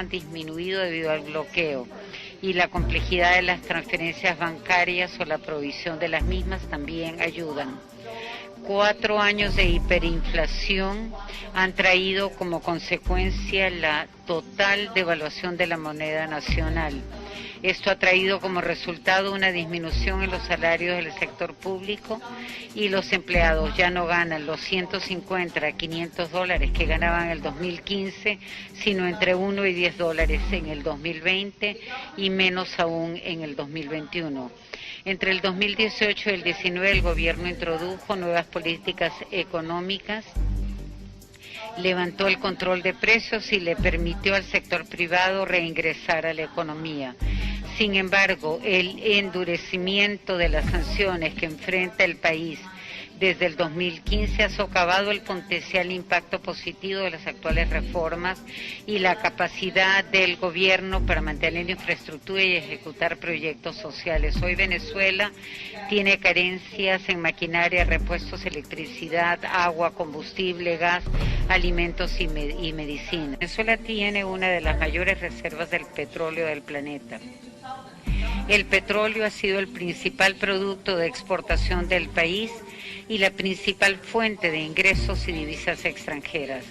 han disminuido debido al bloqueo y la complejidad de las transferencias bancarias o la provisión de las mismas también ayudan. 4 años de hiperinflación han traído como consecuencia la total devaluación de la moneda nacional. Esto ha traído como resultado una disminución en los salarios del sector público y los empleados ya no ganan los 150 a 500 dólares que ganaban en el 2015, sino entre 1 y 10 dólares en el 2020 y menos aún en el 2021. Entre el 2018 y el 2019 el gobierno introdujo nuevas políticas económicas, levantó el control de precios y le permitió al sector privado reingresar a la economía. Sin embargo, el endurecimiento de las sanciones que enfrenta el país desde el 2015 ha socavado el potencial impacto positivo de las actuales reformas y la capacidad del gobierno para mantener la infraestructura y ejecutar proyectos sociales. Hoy Venezuela tiene carencias en maquinaria, repuestos, electricidad, agua, combustible, gas, alimentos y medicina. Venezuela tiene una de las mayores reservas del petróleo del planeta. El petróleo ha sido el principal producto de exportación del país y la principal fuente de ingresos y divisas extranjeras.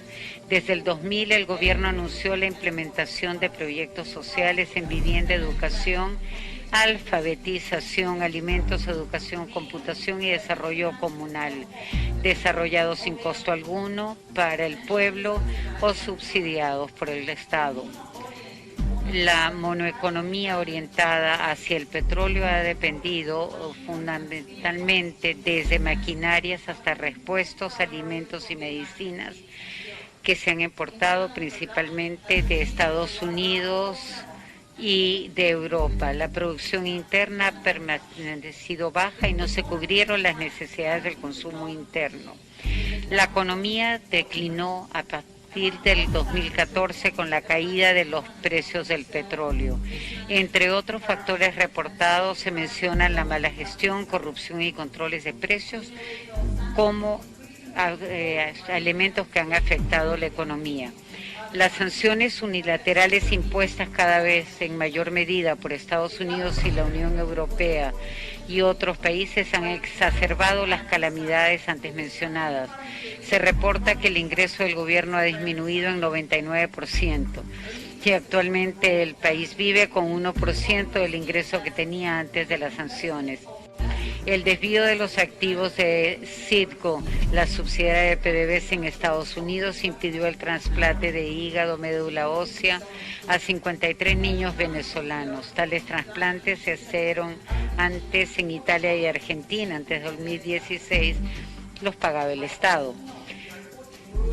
Desde el 2000 el gobierno anunció la implementación de proyectos sociales en vivienda, educación, alfabetización, alimentos, educación, computación y desarrollo comunal, desarrollados sin costo alguno para el pueblo o subsidiados por el Estado. La monoeconomía orientada hacia el petróleo ha dependido fundamentalmente desde maquinarias hasta repuestos, alimentos y medicinas que se han importado principalmente de Estados Unidos y de Europa. La producción interna ha permanecido baja y no se cubrieron las necesidades del consumo interno. La economía declinó a partir del 2014 con la caída de los precios del petróleo. Entre otros factores reportados se mencionan la mala gestión, corrupción y controles de precios como elementos que han afectado la economía. Las sanciones unilaterales impuestas cada vez en mayor medida por Estados Unidos y la Unión Europea y otros países han exacerbado las calamidades antes mencionadas. Se reporta que el ingreso del gobierno ha disminuido en 99% y actualmente el país vive con 1% del ingreso que tenía antes de las sanciones. El desvío de los activos de Citgo, la subsidiaria de PDVSA en Estados Unidos, impidió el trasplante de hígado, médula ósea a 53 niños venezolanos. Tales trasplantes se hicieron antes en Italia y Argentina. Antes de 2016 los pagaba el Estado.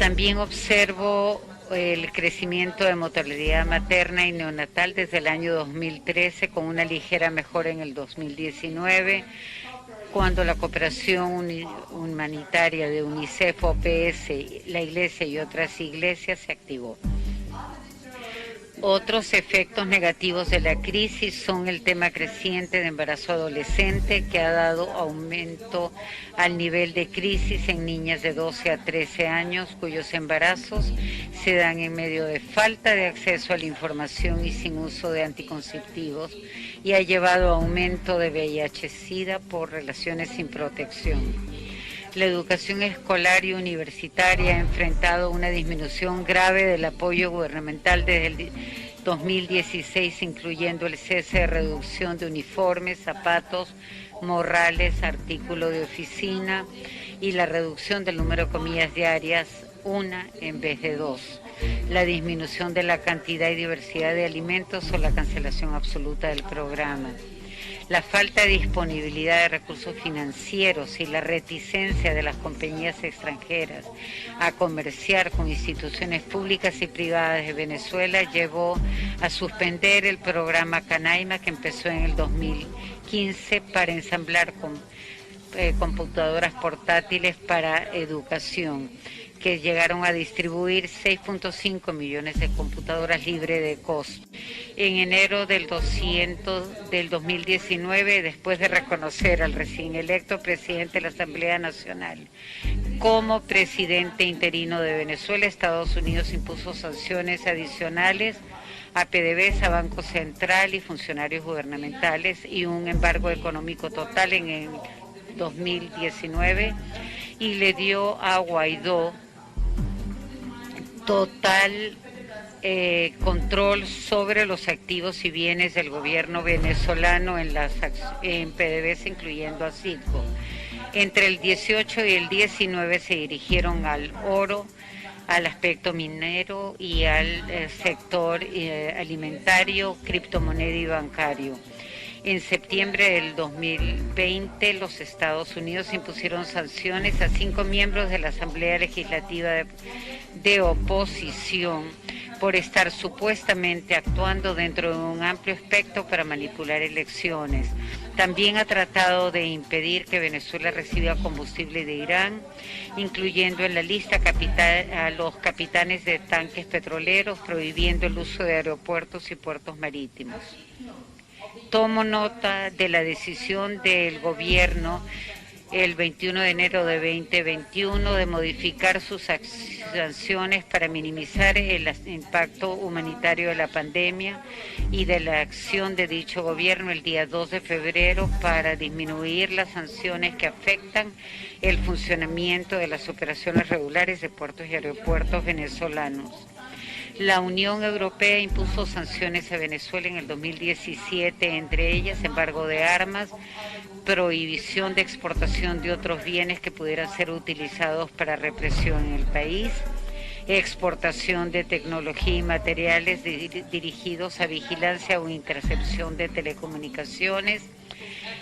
También observo el crecimiento de mortalidad materna y neonatal desde el año 2013 con una ligera mejora en el 2019, cuando la cooperación humanitaria de UNICEF, OPS, la Iglesia y otras iglesias se activó. Otros efectos negativos de la crisis son el tema creciente de embarazo adolescente, que ha dado aumento al nivel de crisis en niñas de 12 a 13 años, cuyos embarazos se dan en medio de falta de acceso a la información y sin uso de anticonceptivos, y ha llevado a aumento de VIH-Sida por relaciones sin protección. La educación escolar y universitaria ha enfrentado una disminución grave del apoyo gubernamental desde el 2016, incluyendo el cese de reducción de uniformes, zapatos, morrales, artículos de oficina y la reducción del número de comidas diarias, una en vez de 2. La disminución de la cantidad y diversidad de alimentos o la cancelación absoluta del programa. La falta de disponibilidad de recursos financieros y la reticencia de las compañías extranjeras a comerciar con instituciones públicas y privadas de Venezuela llevó a suspender el programa Canaima, que empezó en el 2015 para ensamblar computadoras portátiles para educación, que llegaron a distribuir 6.5 millones de computadoras libres de costo. En enero del 2019, después de reconocer al recién electo presidente de la Asamblea Nacional como presidente interino de Venezuela, Estados Unidos impuso sanciones adicionales a PDVSA, Banco Central y funcionarios gubernamentales, y un embargo económico total en el 2019, y le dio a Guaidó total control sobre los activos y bienes del gobierno venezolano en PDVSA, incluyendo a Citgo. Entre el 18 y el 19 se dirigieron al oro, al aspecto minero y al sector alimentario, criptomoneda y bancario. En septiembre del 2020, los Estados Unidos impusieron sanciones a 5 miembros de la Asamblea Legislativa de oposición por estar supuestamente actuando dentro de un amplio espectro para manipular elecciones. También ha tratado de impedir que Venezuela reciba combustible de Irán, incluyendo en la lista a los capitanes de tanques petroleros, prohibiendo el uso de aeropuertos y puertos marítimos. Tomo nota de la decisión del gobierno el 21 de enero de 2021 de modificar sus sanciones para minimizar el impacto humanitario de la pandemia, y de la acción de dicho gobierno el día 2 de febrero para disminuir las sanciones que afectan el funcionamiento de las operaciones regulares de puertos y aeropuertos venezolanos. La Unión Europea impuso sanciones a Venezuela en el 2017, entre ellas embargo de armas, prohibición de exportación de otros bienes que pudieran ser utilizados para represión en el país, exportación de tecnología y materiales dirigidos a vigilancia o intercepción de telecomunicaciones,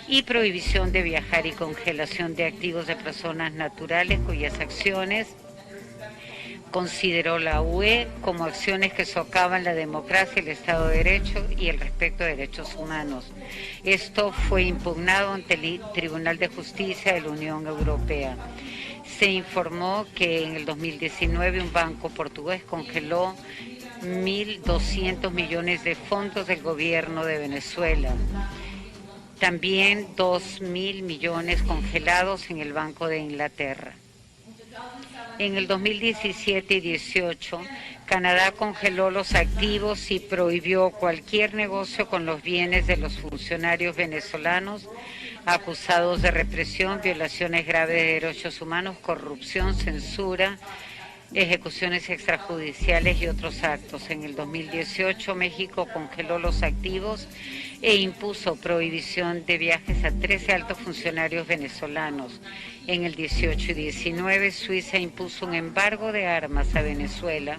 y prohibición de viajar y congelación de activos de personas naturales cuyas acciones consideró la UE como acciones que socavan la democracia, el Estado de Derecho y el respeto a derechos humanos. Esto fue impugnado ante el Tribunal de Justicia de la Unión Europea. Se informó que en el 2019 un banco portugués congeló 1.200 millones de fondos del gobierno de Venezuela. También 2.000 millones congelados en el Banco de Inglaterra. En el 2017 y 18, Canadá congeló los activos y prohibió cualquier negocio con los bienes de los funcionarios venezolanos acusados de represión, violaciones graves de derechos humanos, corrupción, censura, ejecuciones extrajudiciales y otros actos. En el 2018, México congeló los activos e impuso prohibición de viajes a 13 altos funcionarios venezolanos. En el 18 y 19, Suiza impuso un embargo de armas a Venezuela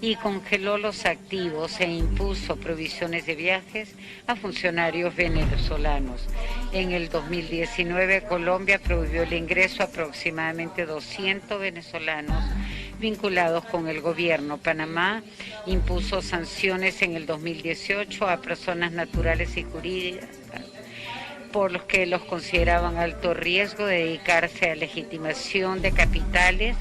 y congeló los activos e impuso prohibiciones de viajes a funcionarios venezolanos. En el 2019, Colombia prohibió el ingreso a aproximadamente 200 venezolanos vinculados con el gobierno. Panamá impuso sanciones en el 2018 a personas naturales y jurídicas por los que los consideraban alto riesgo de dedicarse a legitimación de capitales,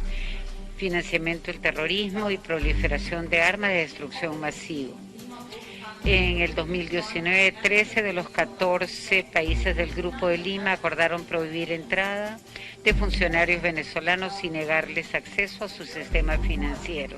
financiamiento del terrorismo y proliferación de armas de destrucción masiva. En el 2019, 13 de los 14 países del Grupo de Lima acordaron prohibir entrada de funcionarios venezolanos y negarles acceso a su sistema financiero.